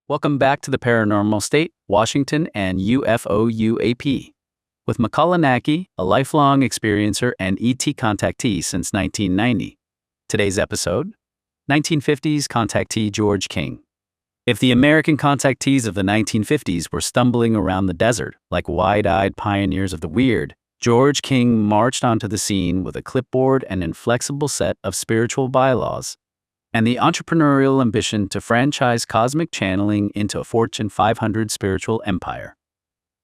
Welcome back to the Paranormal State, Washington, and UFO UAP. With Makāula Nakae, a lifelong experiencer and ET contactee since 1990. Today's episode, 1950s contactee George King. If the American contactees of the 1950s were stumbling around the desert like wide-eyed pioneers of the weird, George King marched onto the scene with a clipboard and inflexible set of spiritual bylaws, and the entrepreneurial ambition to franchise cosmic channeling into a Fortune 500 spiritual empire.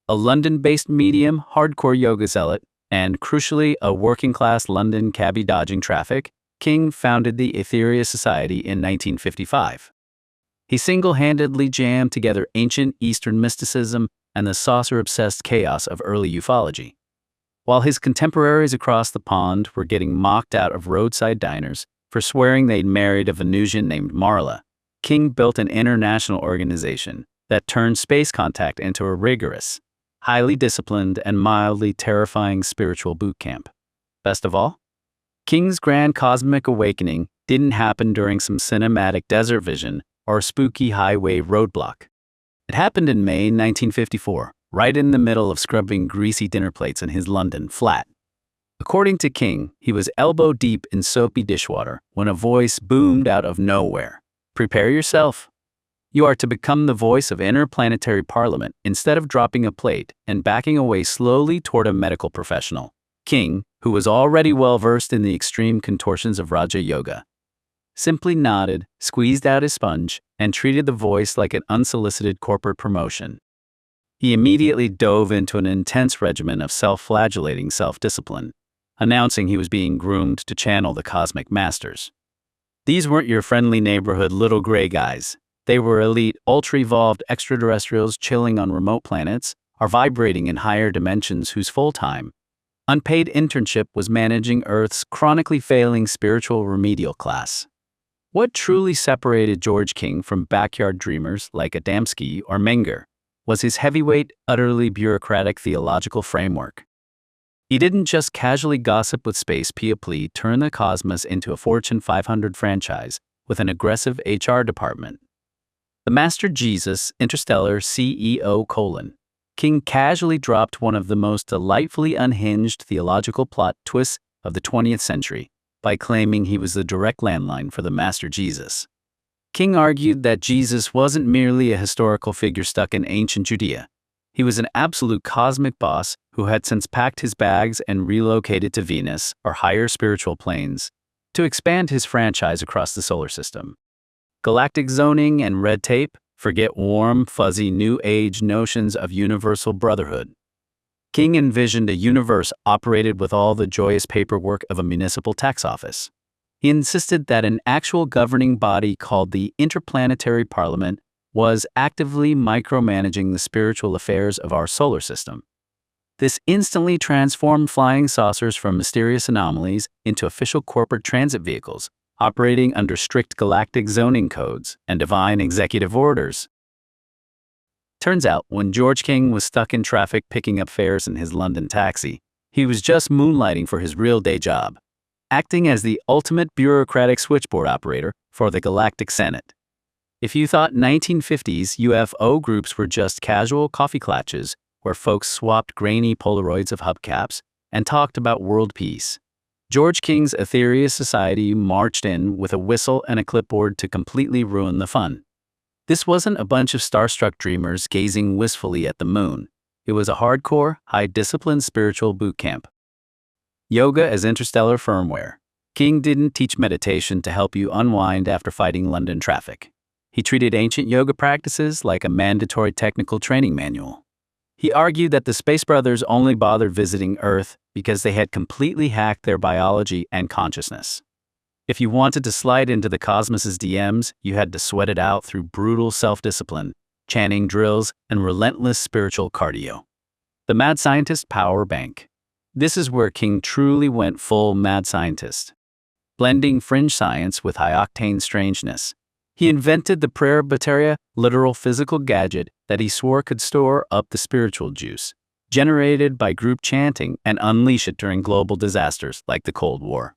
A London-based medium, hardcore yoga zealot, and crucially a working-class London cabbie dodging traffic, King founded the Aetherius Society in 1955. He single-handedly jammed together ancient Eastern mysticism and the saucer-obsessed chaos of early ufology. While his contemporaries across the pond were getting mocked out of roadside diners for swearing they'd married a Venusian named Marla, King built an international organization that turned space contact into a rigorous, highly disciplined, and mildly terrifying spiritual boot camp. Best of all, King's grand cosmic awakening didn't happen during some cinematic desert vision or spooky highway roadblock. It happened in May 1954, right in the middle of scrubbing greasy dinner plates in his London flat. According to King, he was elbow-deep in soapy dishwater when a voice boomed out of nowhere. "Prepare yourself. You are to become the voice of Interplanetary Parliament instead of dropping a plate and backing away slowly toward a medical professional." King, who was already well-versed in the extreme contortions of Raja Yoga, simply nodded, squeezed out his sponge, and treated the voice like an unsolicited corporate promotion. He immediately dove into an intense regimen of self-flagellating self-discipline, announcing he was being groomed to channel the cosmic masters. These weren't your friendly neighborhood little gray guys. They were elite, ultra-evolved extraterrestrials chilling on remote planets or vibrating in higher dimensions whose full-time, unpaid internship was managing Earth's chronically failing spiritual remedial class. What truly separated George King from backyard dreamers like Adamski or Menger was his heavyweight, utterly bureaucratic theological framework. He didn't just casually gossip with space people, turn the cosmos into a Fortune 500 franchise with an aggressive HR department. The Master Jesus, Interstellar CEO : King casually dropped one of the most delightfully unhinged theological plot twists of the 20th century by claiming he was the direct landline for the Master Jesus. King argued that Jesus wasn't merely a historical figure stuck in ancient Judea. He was an absolute cosmic boss who had since packed his bags and relocated to Venus or higher spiritual planes to expand his franchise across the solar system. Galactic zoning and red tape, forget warm, fuzzy New Age notions of universal brotherhood. King envisioned a universe operated with all the joyous paperwork of a municipal tax office. He insisted that an actual governing body called the Interplanetary Parliament was actively micromanaging the spiritual affairs of our solar system. This instantly transformed flying saucers from mysterious anomalies into official corporate transit vehicles, operating under strict galactic zoning codes and divine executive orders. Turns out, when George King was stuck in traffic picking up fares in his London taxi, he was just moonlighting for his real day job, acting as the ultimate bureaucratic switchboard operator for the Galactic Senate. If you thought 1950s UFO groups were just casual coffee klatches where folks swapped grainy Polaroids of hubcaps and talked about world peace, George King's Aetherius Society marched in with a whistle and a clipboard to completely ruin the fun. This wasn't a bunch of starstruck dreamers gazing wistfully at the moon. It was a hardcore, high-discipline spiritual boot camp. Yoga as interstellar firmware. King didn't teach meditation to help you unwind after fighting London traffic. He treated ancient yoga practices like a mandatory technical training manual. He argued that the Space Brothers only bothered visiting Earth because they had completely hacked their biology and consciousness. If you wanted to slide into the cosmos's DMs, you had to sweat it out through brutal self-discipline, chanting drills, and relentless spiritual cardio. The Mad Scientist Power Bank. This is where King truly went full mad scientist. Blending fringe science with high-octane strangeness, he invented the prayer bateria, literal physical gadget that he swore could store up the spiritual juice, generated by group chanting, and unleash it during global disasters like the Cold War.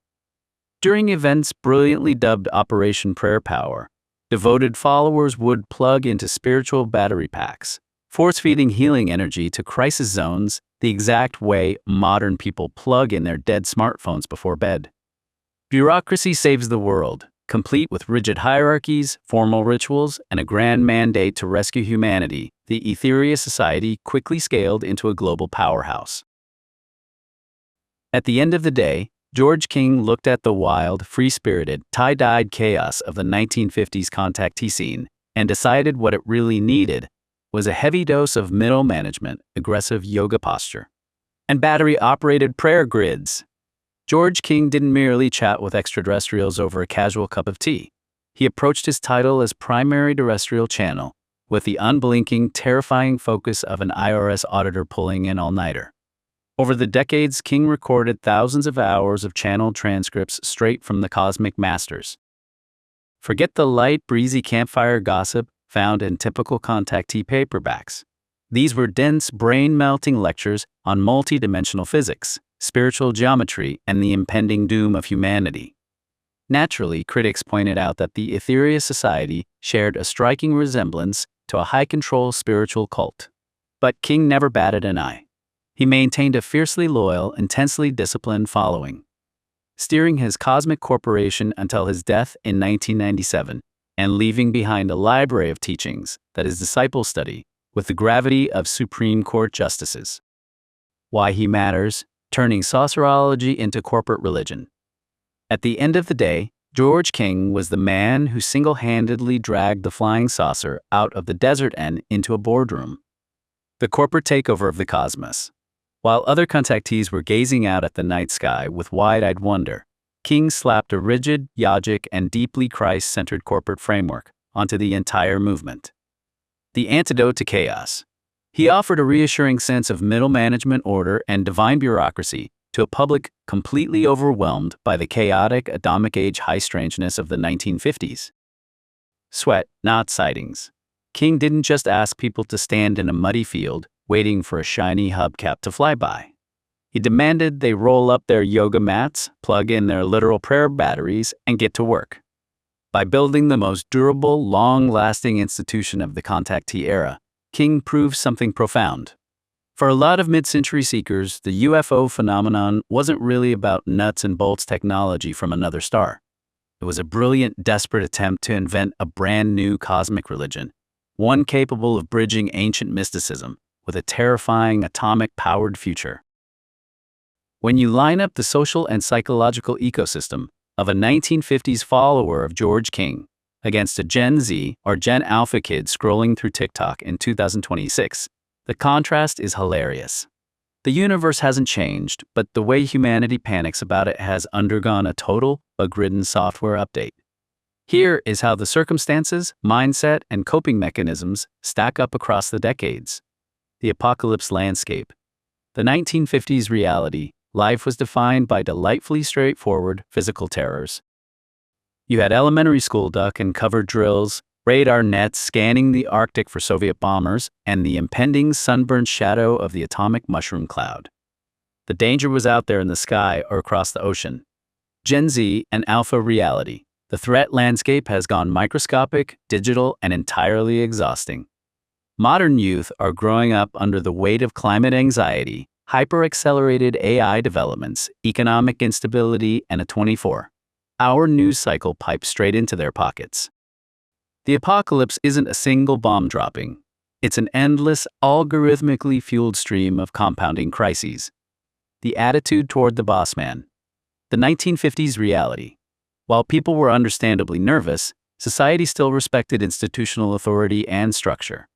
During events brilliantly dubbed Operation Prayer Power, Devoted followers would plug into spiritual battery packs, force-feeding healing energy to crisis zones the exact way modern people plug in their dead smartphones before bed. Bureaucracy saves the world, complete with rigid hierarchies, formal rituals, and a grand mandate to rescue humanity. The Aetherius Society quickly scaled into a global powerhouse. At the end of the day, George King looked at the wild, free-spirited, tie-dyed chaos of the 1950s contactee scene and decided what it really needed was a heavy dose of middle management, aggressive yoga posture, and battery-operated prayer grids. George King didn't merely chat with extraterrestrials over a casual cup of tea. He approached his title as primary terrestrial channel with the unblinking, terrifying focus of an IRS auditor pulling an all-nighter. Over the decades, King recorded thousands of hours of channeled transcripts straight from the cosmic masters. Forget the light, breezy campfire gossip found in typical contactee paperbacks. These were dense, brain-melting lectures on multidimensional physics, spiritual geometry, and the impending doom of humanity. Naturally, critics pointed out that the Aetherius Society shared a striking resemblance to a high-control spiritual cult. But King never batted an eye. He maintained a fiercely loyal, intensely disciplined following, steering his cosmic corporation until his death in 1997, and leaving behind a library of teachings that his disciples study with the gravity of Supreme Court justices. Why he matters, turning saucerology into corporate religion. At the end of the day, George King was the man who single-handedly dragged the flying saucer out of the desert and into a boardroom. The corporate takeover of the cosmos. While other contactees were gazing out at the night sky with wide-eyed wonder, King slapped a rigid, yogic, and deeply Christ-centered corporate framework onto the entire movement. The antidote to chaos. He offered a reassuring sense of middle management order and divine bureaucracy to a public completely overwhelmed by the chaotic atomic age high strangeness of the 1950s. Sweat, not sightings. King didn't just ask people to stand in a muddy field, waiting for a shiny hubcap to fly by. He demanded they roll up their yoga mats, plug in their literal prayer batteries, and get to work. By building the most durable, long-lasting institution of the contactee era, King proved something profound. For a lot of mid-century seekers, the UFO phenomenon wasn't really about nuts and bolts technology from another star. It was a brilliant, desperate attempt to invent a brand new cosmic religion, one capable of bridging ancient mysticism with a terrifying atomic-powered future. When you line up the social and psychological ecosystem of a 1950s follower of George King against a Gen Z or Gen Alpha kid scrolling through TikTok in 2026, the contrast is hilarious. The universe hasn't changed, but the way humanity panics about it has undergone a total, bug-ridden software update. Here is how the circumstances, mindset, and coping mechanisms stack up across the decades. The apocalypse landscape. The 1950s reality, life was defined by delightfully straightforward physical terrors. You had elementary school duck and cover drills, radar nets scanning the Arctic for Soviet bombers, and the impending sunburned shadow of the atomic mushroom cloud. The danger was out there in the sky or across the ocean. Gen Z and Alpha reality. The threat landscape has gone microscopic, digital, and entirely exhausting. Modern youth are growing up under the weight of climate anxiety, hyper-accelerated AI developments, economic instability, and a 24-hour news cycle piped straight into their pockets. The apocalypse isn't a single bomb dropping. It's an endless, algorithmically fueled stream of compounding crises. The attitude toward the boss man. The 1950s reality. While people were understandably nervous, society still respected institutional authority and structure.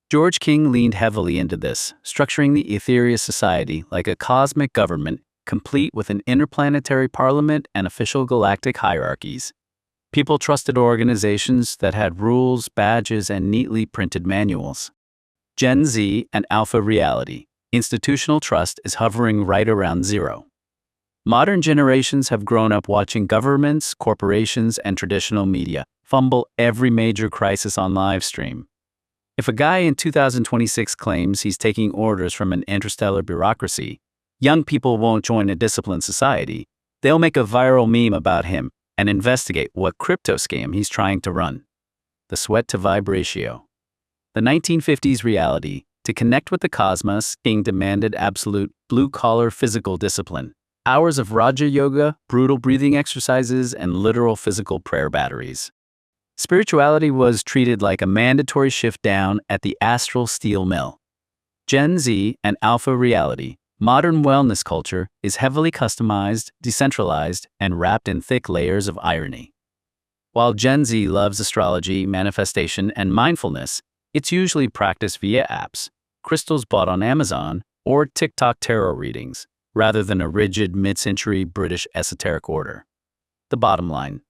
George King leaned heavily into this, structuring the Aetherius Society like a cosmic government, complete with an interplanetary parliament and official galactic hierarchies. People trusted organizations that had rules, badges, and neatly printed manuals. Gen Z and Alpha reality. Institutional trust is hovering right around zero. Modern generations have grown up watching governments, corporations, and traditional media fumble every major crisis on live stream. If a guy in 2026 claims he's taking orders from an interstellar bureaucracy, young people won't join a disciplined society. They'll make a viral meme about him and investigate what crypto scam he's trying to run. the sweat-to-vibe ratio. The 1950s reality: to connect with the cosmos, King demanded absolute blue-collar physical discipline. Hours of Raja Yoga, brutal breathing exercises, and literal physical prayer batteries. Spirituality was treated like a mandatory shift down at the astral steel mill. Gen Z and Alpha reality: modern wellness culture is heavily customized, decentralized, and wrapped in thick layers of irony. While Gen Z loves astrology, manifestation, and mindfulness, it's usually practiced via apps, crystals bought on Amazon, or TikTok tarot readings, rather than a rigid mid-century British esoteric order. The bottom line: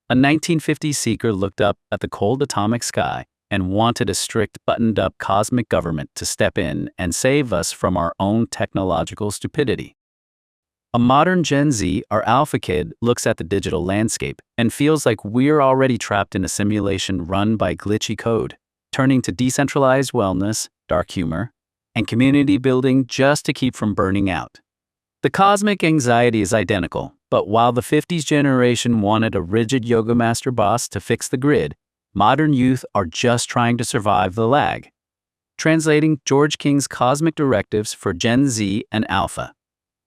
a 1950s seeker looked up at the cold atomic sky and wanted a strict, buttoned-up cosmic government to step in and save us from our own technological stupidity. A modern Gen Z or Alpha kid looks at the digital landscape and feels like we're already trapped in a simulation run by glitchy code, turning to decentralized wellness, dark humor, and community building just to keep from burning out. The cosmic anxiety is identical, but while the 50s generation wanted a rigid yoga master boss to fix the grid, modern youth are just trying to survive the lag. Translating George King's cosmic directives for Gen Z and Alpha.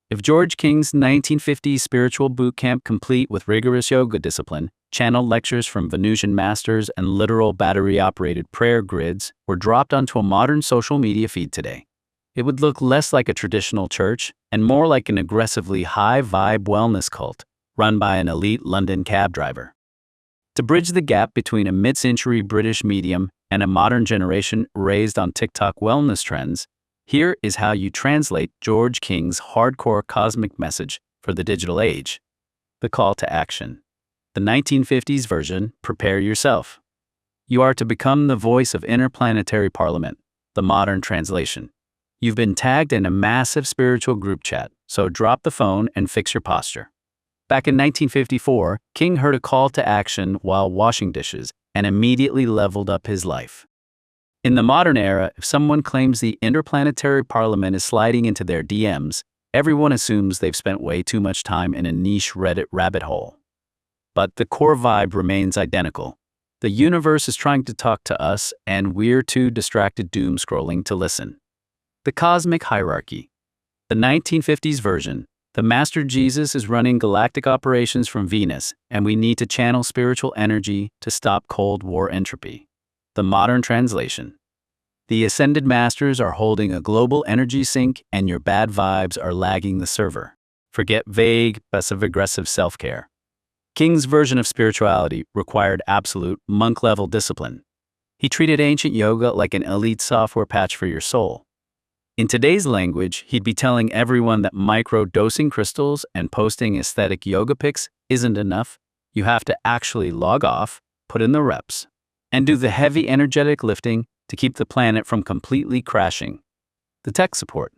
If George King's 1950s spiritual boot camp, complete with rigorous yoga discipline, channeled lectures from Venusian masters, and literal battery-operated prayer grids, were dropped onto a modern social media feed today, it would look less like a traditional church and more like an aggressively high-vibe wellness cult run by an elite London cab driver. To bridge the gap between a mid-century British medium and a modern generation raised on TikTok wellness trends, here is how you translate George King's hardcore cosmic message for the digital age. The call to action. The 1950s version: prepare yourself. You are to become the voice of Interplanetary Parliament. The modern translation: you've been tagged in a massive spiritual group chat, so drop the phone and fix your posture. Back in 1954, King heard a call to action while washing dishes and immediately leveled up his life. In the modern era, if someone claims the Interplanetary Parliament is sliding into their DMs, everyone assumes they've spent way too much time in a niche Reddit rabbit hole. But the core vibe remains identical. The universe is trying to talk to us, and we're too distracted doom scrolling to listen. The cosmic hierarchy. The 1950s version: the Master Jesus is running galactic operations from Venus, and we need to channel spiritual energy to stop Cold War entropy. The modern translation: the Ascended Masters are holding a global energy sink, and your bad vibes are lagging the server. Forget vague, passive-aggressive self-care. King's version of spirituality required absolute, monk-level discipline. He treated ancient yoga like an elite software patch for your soul. In today's language, he'd be telling everyone that micro-dosing crystals and posting aesthetic yoga pics isn't enough. You have to actually log off, put in the reps, and do the heavy energetic lifting to keep the planet from completely crashing. The tech support.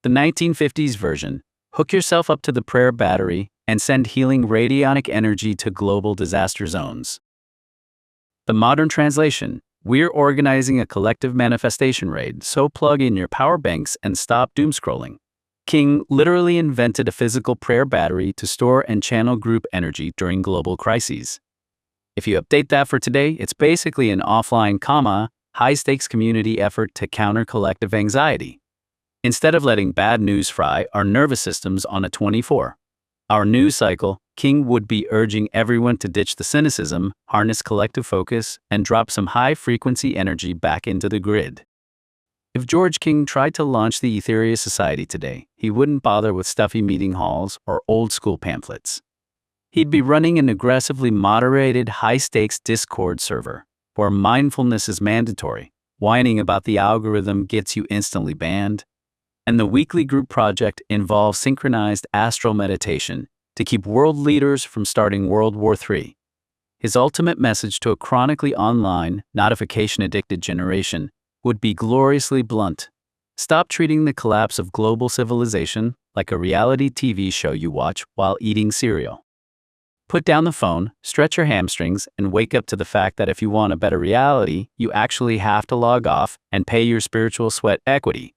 The 1950s version: hook yourself up to the prayer battery and send healing radionic energy to global disaster zones. The modern translation: we're organizing a collective manifestation raid, so plug in your power banks and stop doom scrolling. King literally invented a physical prayer battery to store and channel group energy during global crises. If you update that for today, it's basically an offline, high-stakes community effort to counter collective anxiety. Instead of letting bad news fry our nervous systems on a 24-hour news cycle, King would be urging everyone to ditch the cynicism, harness collective focus, and drop some high-frequency energy back into the grid. If George King tried to launch the Aetherius Society today, he wouldn't bother with stuffy meeting halls or old-school pamphlets. He'd be running an aggressively moderated, high-stakes Discord server, where mindfulness is mandatory, whining about the algorithm gets you instantly banned, and the weekly group project involves synchronized astral meditation to keep world leaders from starting World War III. His ultimate message to a chronically online, notification-addicted generation would be gloriously blunt. Stop treating the collapse of global civilization like a reality TV show you watch while eating cereal. Put down the phone, stretch your hamstrings, and wake up to the fact that if you want a better reality, you actually have to log off and pay your spiritual sweat equity.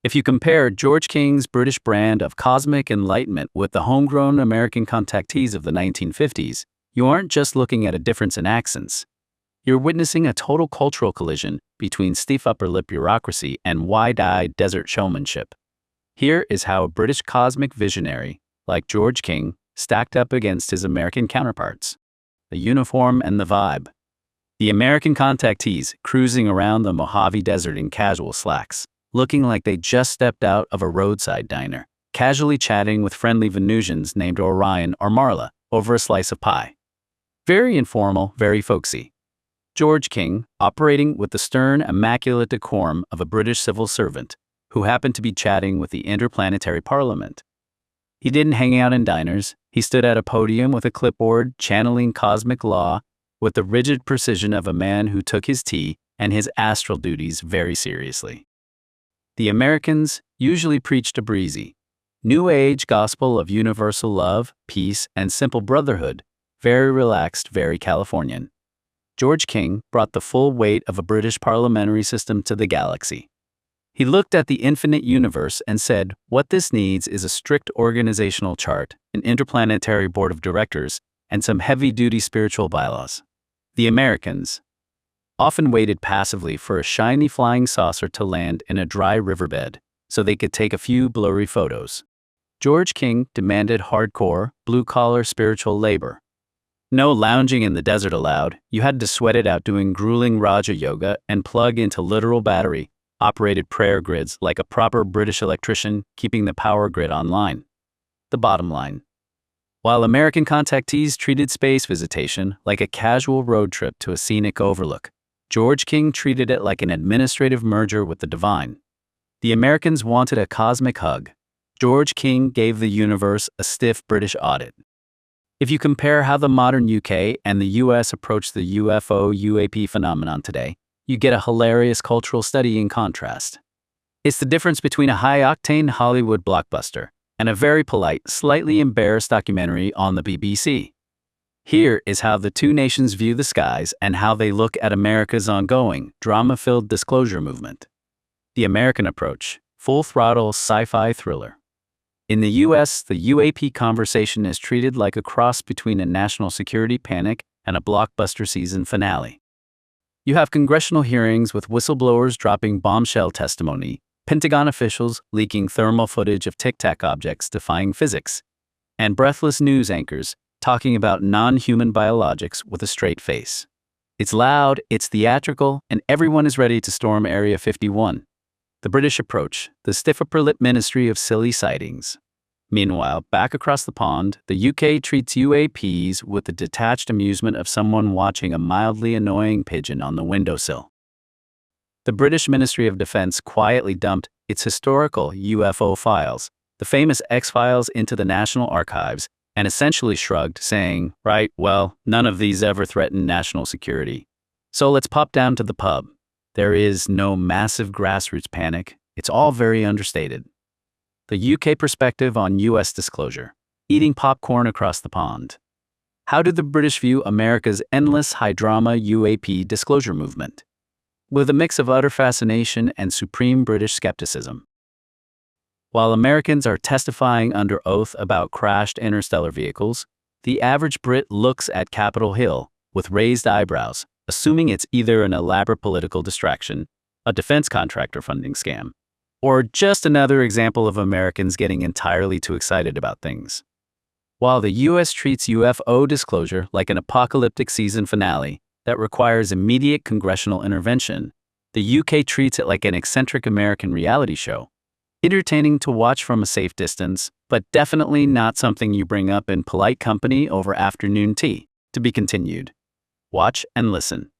If you compare George King's British brand of cosmic enlightenment with the homegrown American contactees of the 1950s, you aren't just looking at a difference in accents. You're witnessing a total cultural collision between stiff upper lip bureaucracy and wide-eyed desert showmanship. Here is how a British cosmic visionary, like George King, stacked up against his American counterparts. The uniform and the vibe. The American contactees cruising around the Mojave Desert in casual slacks, looking like they just stepped out of a roadside diner, casually chatting with friendly Venusians named Orion or Marla over a slice of pie. Very informal, very folksy. George King, operating with the stern, immaculate decorum of a British civil servant, who happened to be chatting with the Interplanetary Parliament. He didn't hang out in diners. He stood at a podium with a clipboard, channeling cosmic law with the rigid precision of a man who took his tea and his astral duties very seriously. The Americans usually preached a breezy, New Age gospel of universal love, peace, and simple brotherhood, very relaxed, very Californian. George King brought the full weight of a British parliamentary system to the galaxy. He looked at the infinite universe and said, what this needs is a strict organizational chart, an interplanetary board of directors, and some heavy-duty spiritual bylaws. The Americans often waited passively for a shiny flying saucer to land in a dry riverbed so they could take a few blurry photos. George King demanded hardcore, blue-collar spiritual labor. No lounging in the desert allowed. You had to sweat it out doing grueling Raja yoga and plug into literal battery-operated prayer grids like a proper British electrician, keeping the power grid online. The bottom line. While American contactees treated space visitation like a casual road trip to a scenic overlook, George King treated it like an administrative merger with the divine. The Americans wanted a cosmic hug. George King gave the universe a stiff British audit. If you compare how the modern UK and the US approach the UFO UAP phenomenon today, you get a hilarious cultural study in contrast. It's the difference between a high-octane Hollywood blockbuster and a very polite, slightly embarrassed documentary on the BBC. Here is how the two nations view the skies and how they look at America's ongoing, drama-filled disclosure movement. The American approach, full-throttle sci-fi thriller. In the US, the UAP conversation is treated like a cross between a national security panic and a blockbuster season finale. You have congressional hearings with whistleblowers dropping bombshell testimony, Pentagon officials leaking thermal footage of Tic Tac objects defying physics, and breathless news anchors talking about non-human biologics with a straight face. It's loud, it's theatrical, and everyone is ready to storm Area 51. The British approach, the stiff upper lip ministry of silly sightings. Meanwhile, back across the pond, the UK treats UAPs with the detached amusement of someone watching a mildly annoying pigeon on the windowsill. The British Ministry of Defense quietly dumped its historical UFO files, the famous X-Files, into the National Archives, and essentially shrugged, saying, right, well, none of these ever threatened national security. So let's pop down to the pub. There is no massive grassroots panic. It's all very understated. The UK perspective on US disclosure. Eating popcorn across the pond. How did the British view America's endless high-drama UAP disclosure movement? With a mix of utter fascination and supreme British skepticism. While Americans are testifying under oath about crashed interstellar vehicles, the average Brit looks at Capitol Hill with raised eyebrows, assuming it's either an elaborate political distraction, a defense contractor funding scam, or just another example of Americans getting entirely too excited about things. While the US treats UFO disclosure like an apocalyptic season finale that requires immediate congressional intervention, the UK treats it like an eccentric American reality show, entertaining to watch from a safe distance, but definitely not something you bring up in polite company over afternoon tea. To be continued. Watch and listen.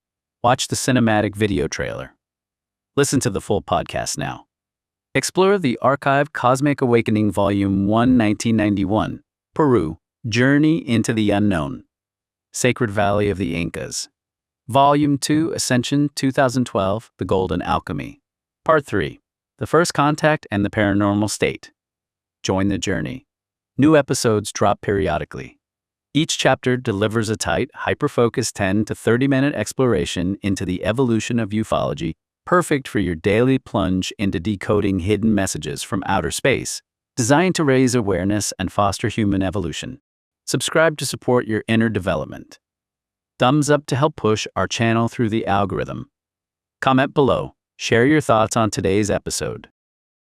Watch the cinematic video trailer. Listen to the full podcast now. Explore the archived Cosmic Awakening Volume 1, 1991, Peru, Journey into the Unknown. Sacred Valley of the Incas. Volume 2, Ascension 2012, The Golden Alchemy. Part 3, The First Contact and the Paranormal State. Join the journey. New episodes drop periodically. Each chapter delivers a tight, hyper-focused 10 to 30-minute exploration into the evolution of ufology, perfect for your daily plunge into decoding hidden messages from outer space, designed to raise awareness and foster human evolution. Subscribe to support your inner development. Thumbs up to help push our channel through the algorithm. Comment below. Share your thoughts on today's episode.